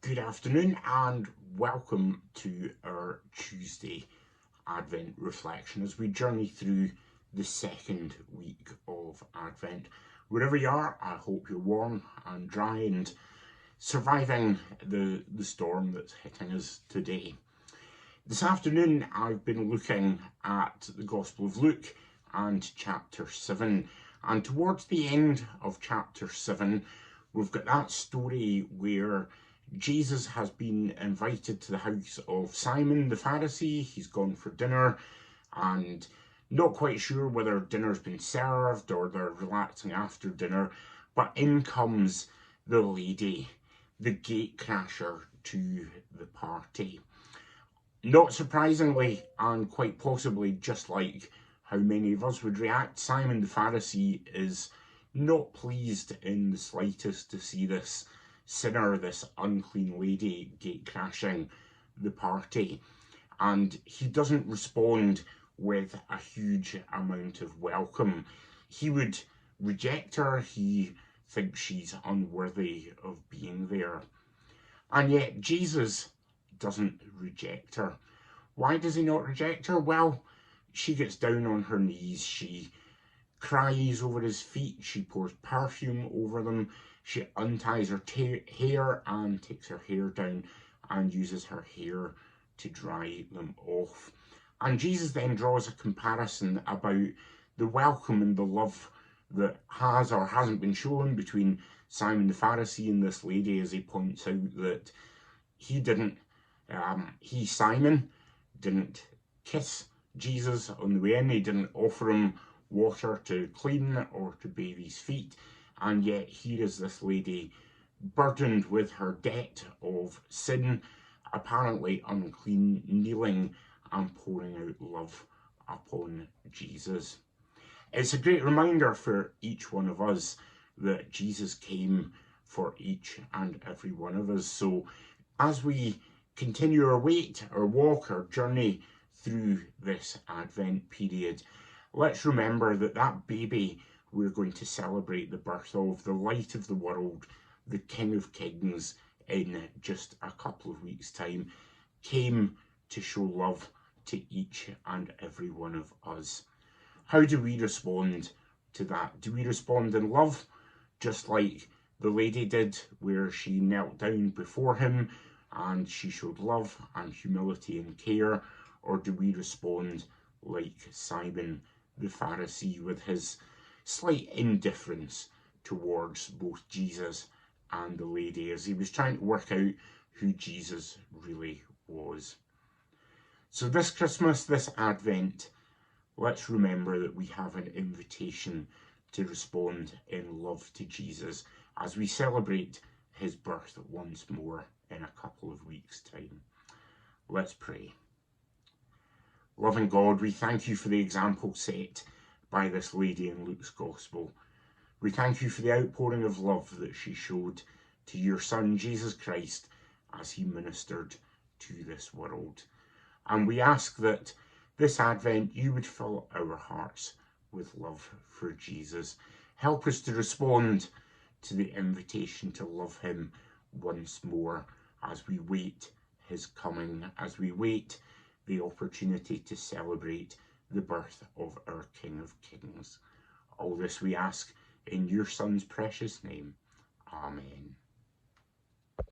Good afternoon and welcome to our Tuesday Advent reflection as we journey through the second week of Advent. Wherever you are, I hope you're warm and dry and surviving the storm that's hitting us today. This afternoon I've been looking at the Gospel of Luke and chapter 7, and towards the end of chapter 7 we've got that story where Jesus has been invited to the house of Simon the Pharisee. He's gone for dinner and not quite sure whether dinner's been served or they're relaxing after dinner, but in comes the lady, the gatecrasher, to the party. Not surprisingly, and quite possibly just like how many of us would react, Simon the Pharisee is not pleased in the slightest to see this sinner, this unclean lady, gatecrashing the party, and he doesn't respond with a huge amount of welcome. He would reject her. He thinks she's unworthy of being there. And yet Jesus doesn't reject her. Why does he not reject her? Well, she gets down on her knees, she cries over his feet, she pours perfume over them, she unties her hair and takes her hair down and uses her hair to dry them off. And Jesus then draws a comparison about the welcome and the love that has or hasn't been shown between Simon the Pharisee and this lady, as he points out that Simon didn't kiss Jesus on the way in. He didn't offer him water to clean or to bathe his feet, and yet here is this lady burdened with her debt of sin, apparently unclean, kneeling and pouring out love upon Jesus. It's a great reminder for each one of us that Jesus came for each and every one of us. So as we continue our walk, our journey through this Advent period, let's remember that that baby we're going to celebrate the birth of, the light of the world, the King of Kings, in just a couple of weeks' time, came to show love to each and every one of us. How do we respond to that? Do we respond in love, just like the lady did, where she knelt down before him and she showed love and humility and care? Or do we respond like Simon the Pharisee, with his slight indifference towards both Jesus and the lady, as he was trying to work out who Jesus really was? So this Christmas, this Advent, let's remember that we have an invitation to respond in love to Jesus as we celebrate his birth once more in a couple of weeks' time. Let's pray. Loving God, we thank you for the example set by this lady in Luke's Gospel. We thank you for the outpouring of love that she showed to your Son, Jesus Christ, as he ministered to this world. And we ask that this Advent you would fill our hearts with love for Jesus. Help us to respond to the invitation to love him once more as we wait his coming, as we wait the opportunity to celebrate the birth of our King of Kings. All this we ask in your Son's precious name. Amen.